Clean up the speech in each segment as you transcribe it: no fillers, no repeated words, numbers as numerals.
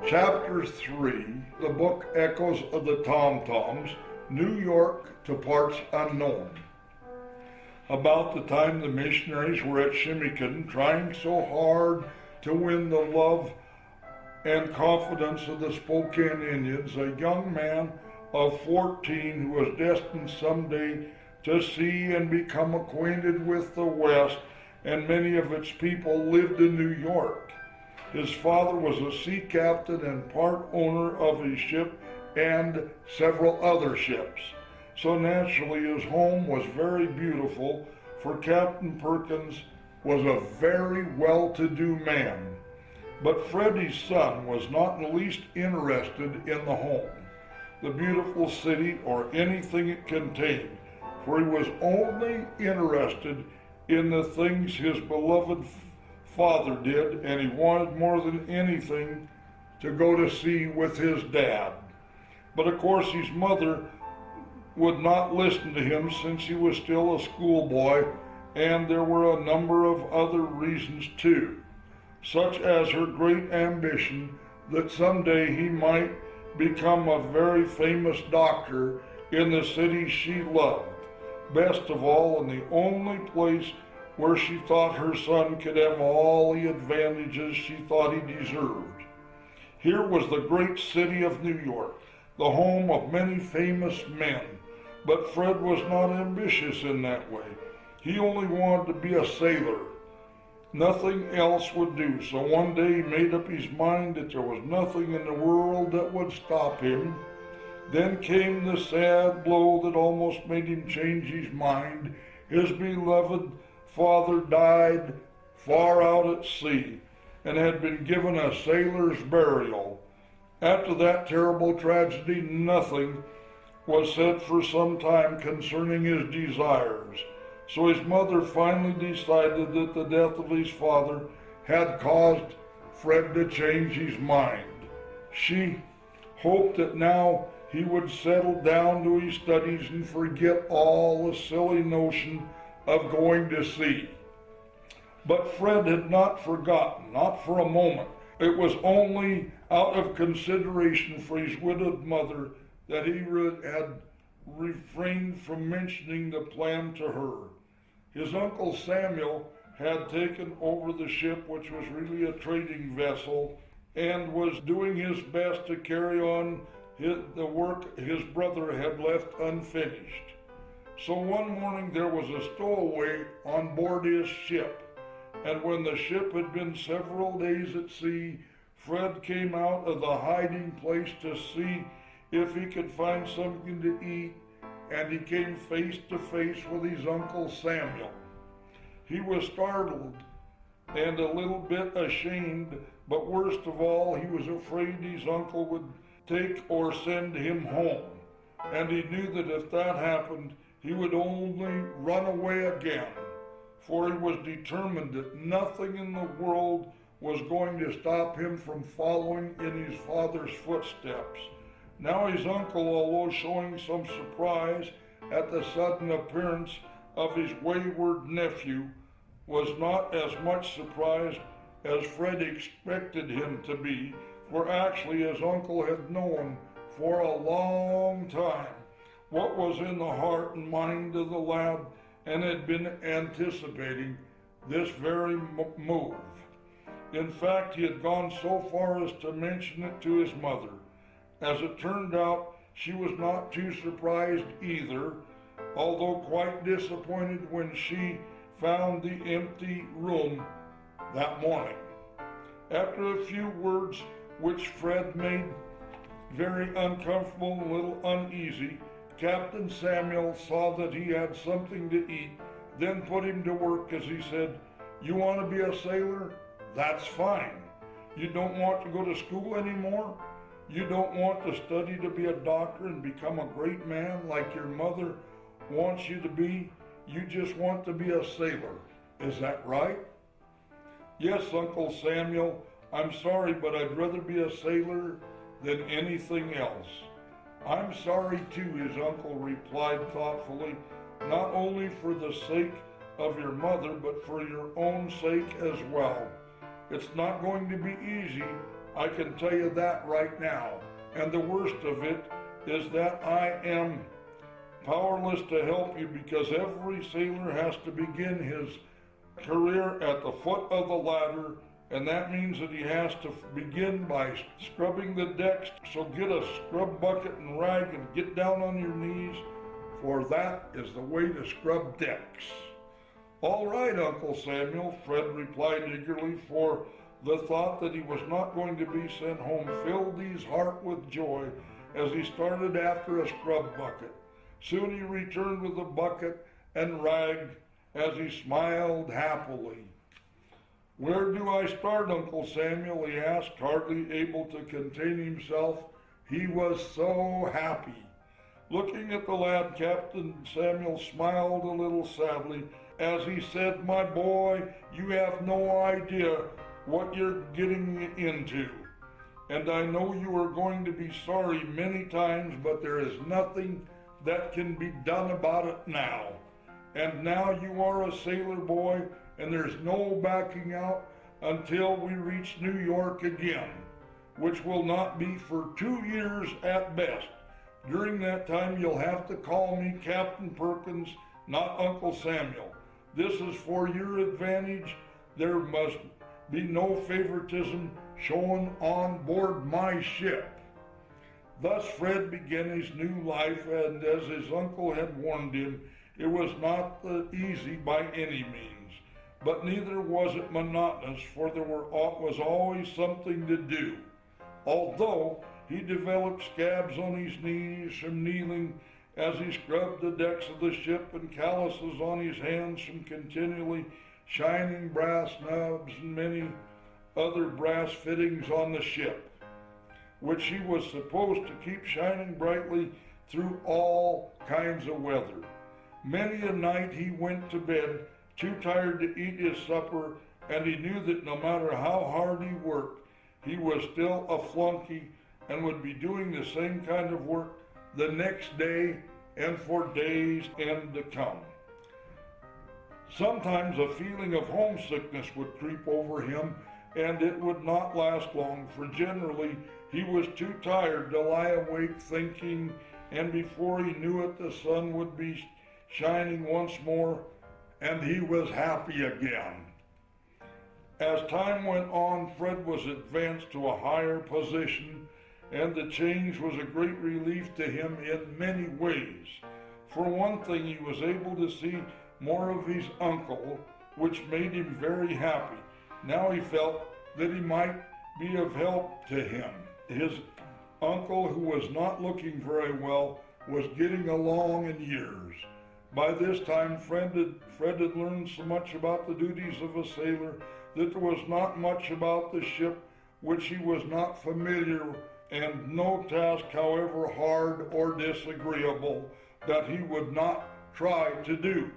Chapter 3, the book Echoes of the Tom-Toms, New York to Parts Unknown. About the time the missionaries were at Shimikin, trying so hard to win the love and confidence of the Spokane Indians, a young man of 14 who was destined someday to see and become acquainted with the West and many of its people lived in New York. His father was a sea captain and part owner of a ship and several other ships. So naturally his home was very beautiful, for Captain Perkins was a very well-to-do man. But Freddie's son was not in the least interested in the home, the beautiful city, or anything it contained, for he was only interested in the things his beloved father did, and he wanted more than anything to go to sea with his dad. But of course his mother would not listen to him since he was still a schoolboy, and there were a number of other reasons too, such as her great ambition that someday he might become a very famous doctor in the city she loved, best of all, and the only place where she thought her son could have all the advantages she thought he deserved. Here was the great city of New York, the home of many famous men, but Fred was not ambitious in that way. He only wanted to be a sailor. Nothing else would do, so one day he made up his mind that there was nothing in the world that would stop him. Then came the sad blow that almost made him change his mind. His beloved father died far out at sea and had been given a sailor's burial. After that terrible tragedy, nothing was said for some time concerning his desires. So his mother finally decided that the death of his father had caused Fred to change his mind. She hoped that now he would settle down to his studies and forget all the silly notion of going to sea. But Fred had not forgotten, not for a moment. It was only out of consideration for his widowed mother that he had refrained from mentioning the plan to her. His uncle Samuel had taken over the ship, which was really a trading vessel, and was doing his best to carry on the work his brother had left unfinished. So one morning there was a stowaway on board his ship, and when the ship had been several days at sea, Fred came out of the hiding place to see if he could find something to eat, and he came face to face with his Uncle Samuel. He was startled and a little bit ashamed, but worst of all, he was afraid his uncle would take or send him home, and he knew that if that happened, he would only run away again, for he was determined that nothing in the world was going to stop him from following in his father's footsteps. Now his uncle, although showing some surprise at the sudden appearance of his wayward nephew, was not as much surprised as Fred expected him to be, for actually his uncle had known for a long time what was in the heart and mind of the lad, and had been anticipating this very move. In fact, he had gone so far as to mention it to his mother. As it turned out, she was not too surprised either, although quite disappointed when she found the empty room that morning. After a few words which Fred made very uncomfortable and a little uneasy, Captain Samuel saw that he had something to eat, then put him to work as he said, "You want to be a sailor? That's fine. You don't want to go to school anymore? You don't want to study to be a doctor and become a great man like your mother wants you to be? You just want to be a sailor. Is that right?" "Yes, Uncle Samuel, I'm sorry, but I'd rather be a sailor than anything else." "I'm sorry too," his uncle replied thoughtfully, "not only for the sake of your mother, but for your own sake as well. It's not going to be easy, I can tell you that right now. And the worst of it is that I am powerless to help you, because every sailor has to begin his career at the foot of the ladder, and that means that he has to begin by scrubbing the decks. So get a scrub bucket and rag and get down on your knees, for that is the way to scrub decks. All right, Uncle Samuel, Fred replied eagerly, for the thought that he was not going to be sent home filled his heart with joy as he started after a scrub bucket. Soon he returned with a bucket and rag as he smiled happily. Where do I start, Uncle Samuel? He asked, hardly able to contain himself. He was so happy. Looking at the lad, Captain Samuel smiled a little sadly as he said, "My boy, you have no idea what you're getting into. And I know you are going to be sorry many times, but there is nothing that can be done about it now. And now you are a sailor boy, and there's no backing out until we reach New York again, which will not be for 2 years at best. During that time, you'll have to call me Captain Perkins, not Uncle Samuel. This is for your advantage. There must be no favoritism shown on board my ship." Thus Fred began his new life, and as his uncle had warned him, it was not easy by any means, but neither was it monotonous, for there was always something to do. Although he developed scabs on his knees from kneeling as he scrubbed the decks of the ship, and calluses on his hands from continually shining brass knobs and many other brass fittings on the ship, which he was supposed to keep shining brightly through all kinds of weather. Many a night he went to bed too tired to eat his supper, and he knew that no matter how hard he worked, he was still a flunky and would be doing the same kind of work the next day and for days to come. Sometimes a feeling of homesickness would creep over him, and it would not last long, for generally he was too tired to lie awake thinking, and before he knew it, the sun would be shining once more, and he was happy again. As time went on, Fred was advanced to a higher position, and the change was a great relief to him in many ways. For one thing, he was able to see more of his uncle, which made him very happy. Now he felt that he might be of help to him. His uncle, who was not looking very well, was getting along in years. By this time, Fred had learned so much about the duties of a sailor that there was not much about the ship which he was not familiar with, and no task, however hard or disagreeable, that he would not try to do.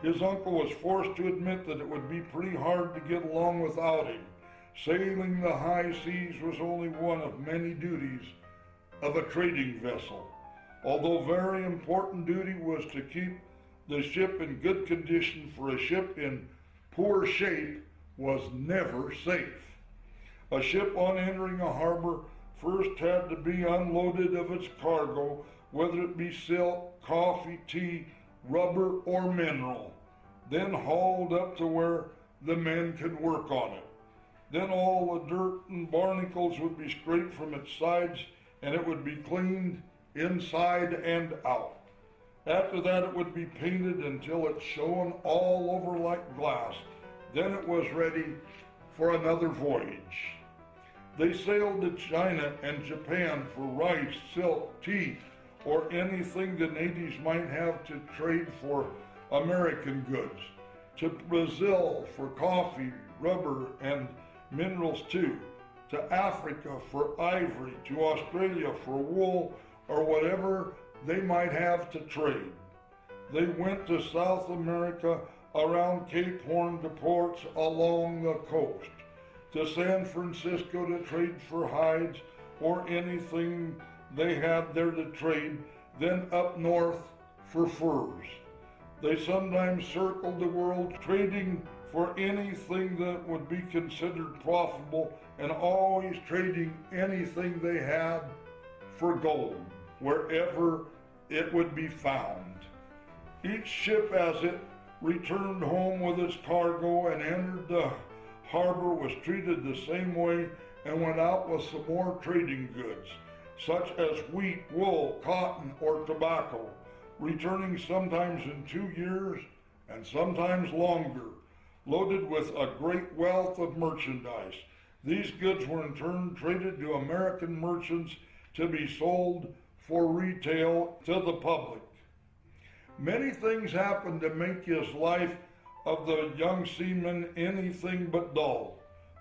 His uncle was forced to admit that it would be pretty hard to get along without him. Sailing the high seas was only one of many duties of a trading vessel. Although very important duty was to keep the ship in good condition, for a ship in poor shape was never safe. A ship on entering a harbor first had to be unloaded of its cargo, whether it be silk, coffee, tea, rubber, or mineral, then hauled up to where the men could work on it. Then all the dirt and barnacles would be scraped from its sides, and it would be cleaned inside and out. After that, it would be painted until it shone all over like glass. Then it was ready for another voyage. They sailed to China and Japan for rice, silk, tea, or anything the natives might have to trade for American goods. To Brazil for coffee, rubber, and minerals too. To Africa for ivory, to Australia for wool, or whatever they might have to trade. They went to South America around Cape Horn to ports along the coast. To San Francisco to trade for hides or anything they had there to trade, then up north for furs. They sometimes circled the world trading for anything that would be considered profitable and always trading anything they had for gold wherever it would be found. Each ship as it returned home with its cargo and entered the harbor was treated the same way and went out with some more trading goods, such as wheat, wool, cotton, or tobacco, returning sometimes in 2 years and sometimes longer, loaded with a great wealth of merchandise. These goods were in turn traded to American merchants to be sold for retail to the public. Many things happened to make his life of the young seaman anything but dull.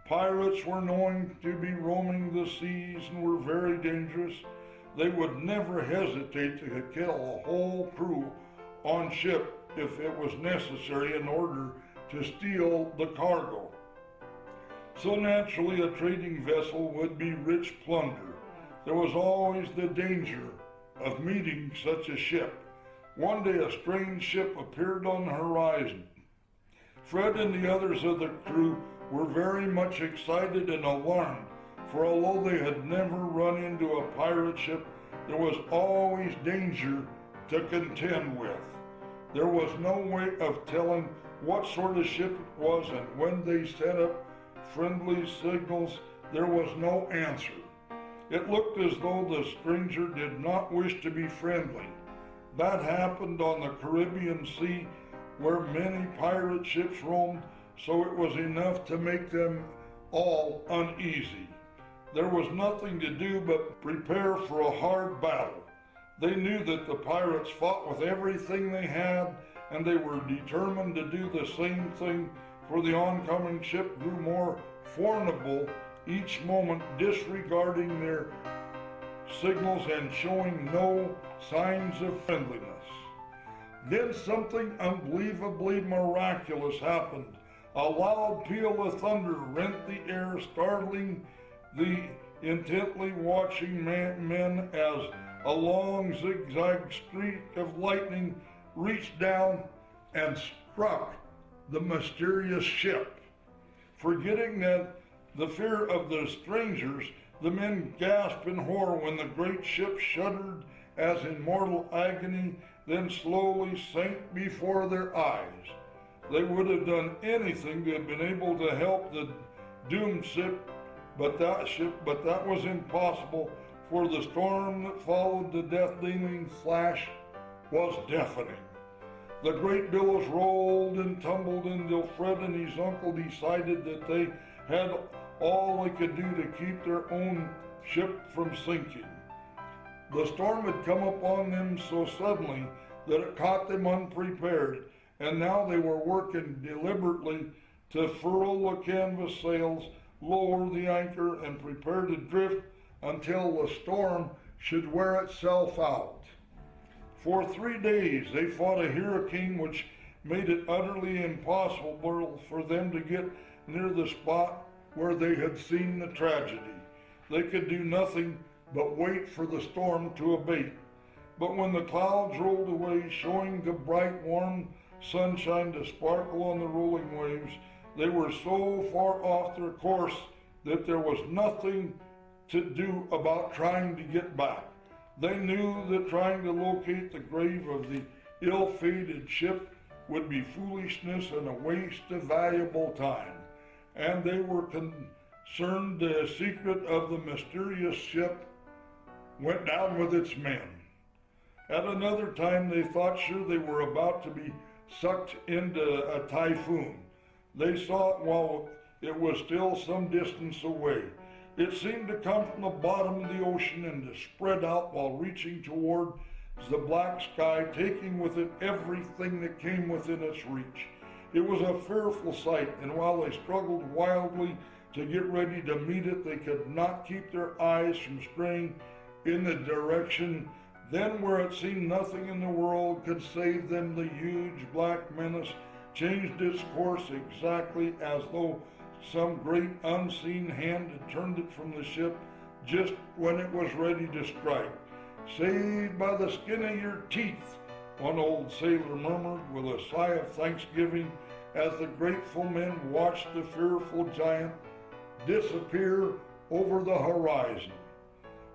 Pirates were known to be roaming the seas and were very dangerous. They would never hesitate to kill a whole crew on ship if it was necessary in order to steal the cargo. So naturally a trading vessel would be rich plunder. There was always the danger of meeting such a ship. One day a strange ship appeared on the horizon. Fred and the others of the crew were very much excited and alarmed, for although they had never run into a pirate ship, there was always danger to contend with. There was no way of telling what sort of ship it was, and when they set up friendly signals, there was no answer. It looked as though the stranger did not wish to be friendly. That happened on the Caribbean Sea, where many pirate ships roamed, so it was enough to make them all uneasy. There was nothing to do but prepare for a hard battle. They knew that the pirates fought with everything they had, and they were determined to do the same thing, for the oncoming ship grew more formidable each moment, disregarding their signals and showing no signs of friendliness. Then something unbelievably miraculous happened. A loud peal of thunder rent the air, startling the intently watching men as a long zigzag streak of lightning reached down and struck the mysterious ship. Forgetting that the fear of the strangers, the men gasped in horror when the great ship shuddered as in mortal agony, then slowly sank before their eyes. They would have done anything to have been able to help the doomed ship, but that was impossible, for the storm that followed the death-dealing flash was deafening. The great billows rolled and tumbled until Fred and his uncle decided that they had all they could do to keep their own ship from sinking. The storm had come upon them so suddenly that it caught them unprepared, and now they were working deliberately to furl the canvas sails, lower the anchor, and prepare to drift until the storm should wear itself out. For 3 days they fought a hurricane which made it utterly impossible for them to get near the spot where they had seen the tragedy. They could do nothing but wait for the storm to abate. But when the clouds rolled away, showing the bright, warm sunshine to sparkle on the rolling waves, they were so far off their course that there was nothing to do about trying to get back. They knew that trying to locate the grave of the ill-fated ship would be foolishness and a waste of valuable time, and they were concerned the secret of the mysterious ship went down with its men. At another time they thought sure they were about to be sucked into a typhoon. They saw it while it was still some distance away. It seemed to come from the bottom of the ocean and to spread out while reaching toward the black sky, taking with it everything that came within its reach. It was a fearful sight, and while they struggled wildly to get ready to meet it, they could not keep their eyes from straying in the direction. Then where it seemed nothing in the world could save them, the huge black menace changed its course exactly as though some great unseen hand had turned it from the ship just when it was ready to strike. "Saved by the skin of your teeth," one old sailor murmured with a sigh of thanksgiving as the grateful men watched the fearful giant disappear over the horizon.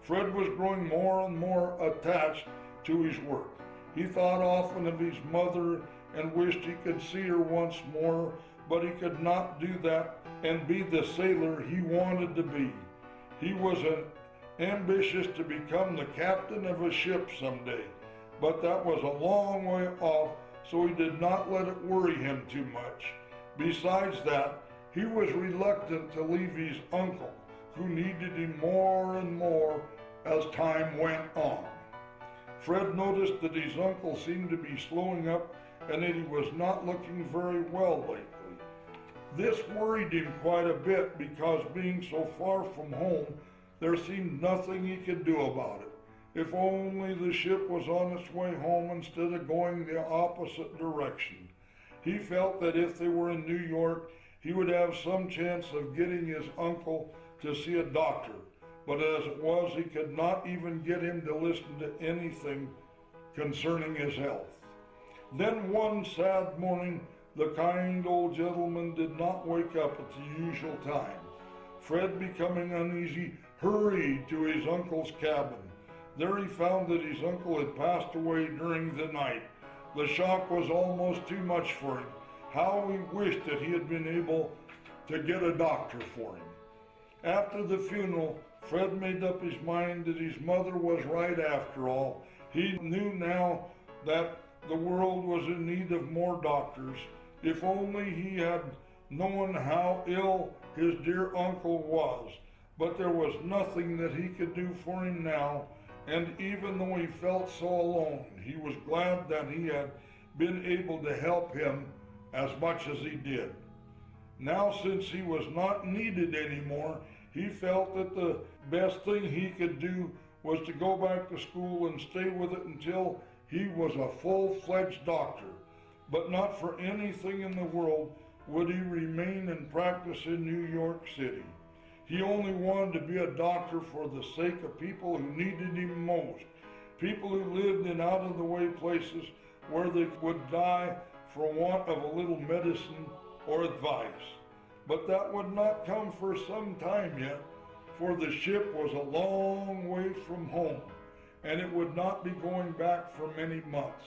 Fred was growing more and more attached to his work. He thought often of his mother and wished he could see her once more, but he could not do that and be the sailor he wanted to be. He was ambitious to become the captain of a ship someday, but that was a long way off, so he did not let it worry him too much. Besides that, he was reluctant to leave his uncle, who needed him more and more as time went on. Fred noticed that his uncle seemed to be slowing up and that he was not looking very well lately. This worried him quite a bit because being so far from home, there seemed nothing he could do about it. If only the ship was on its way home instead of going the opposite direction. He felt that if they were in New York, he would have some chance of getting his uncle to see a doctor. But as it was, he could not even get him to listen to anything concerning his health. Then one sad morning, the kind old gentleman did not wake up at the usual time. Fred, becoming uneasy, hurried to his uncle's cabin. There he found that his uncle had passed away during the night. The shock was almost too much for him. How he wished that he had been able to get a doctor for him. After the funeral, Fred made up his mind that his mother was right after all. He knew now that the world was in need of more doctors. If only he had known how ill his dear uncle was. But there was nothing that he could do for him now, and even though he felt so alone, he was glad that he had been able to help him as much as he did. Now, since he was not needed anymore, he felt that the best thing he could do was to go back to school and stay with it until he was a full-fledged doctor. But not for anything in the world would he remain and practice in New York City. He only wanted to be a doctor for the sake of people who needed him most, people who lived in out-of-the-way places where they would die for want of a little medicine or advice. But that would not come for some time yet, for the ship was a long way from home, and it would not be going back for many months.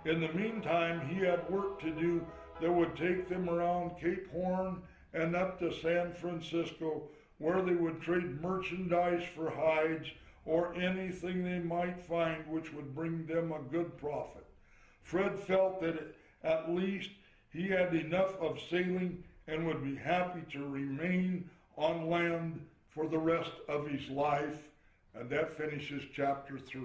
In the meantime, he had work to do that would take them around Cape Horn and up to San Francisco, where they would trade merchandise for hides or anything they might find which would bring them a good profit. Fred felt that at least he had enough of sailing and would be happy to remain on land for the rest of his life. And that finishes chapter 3.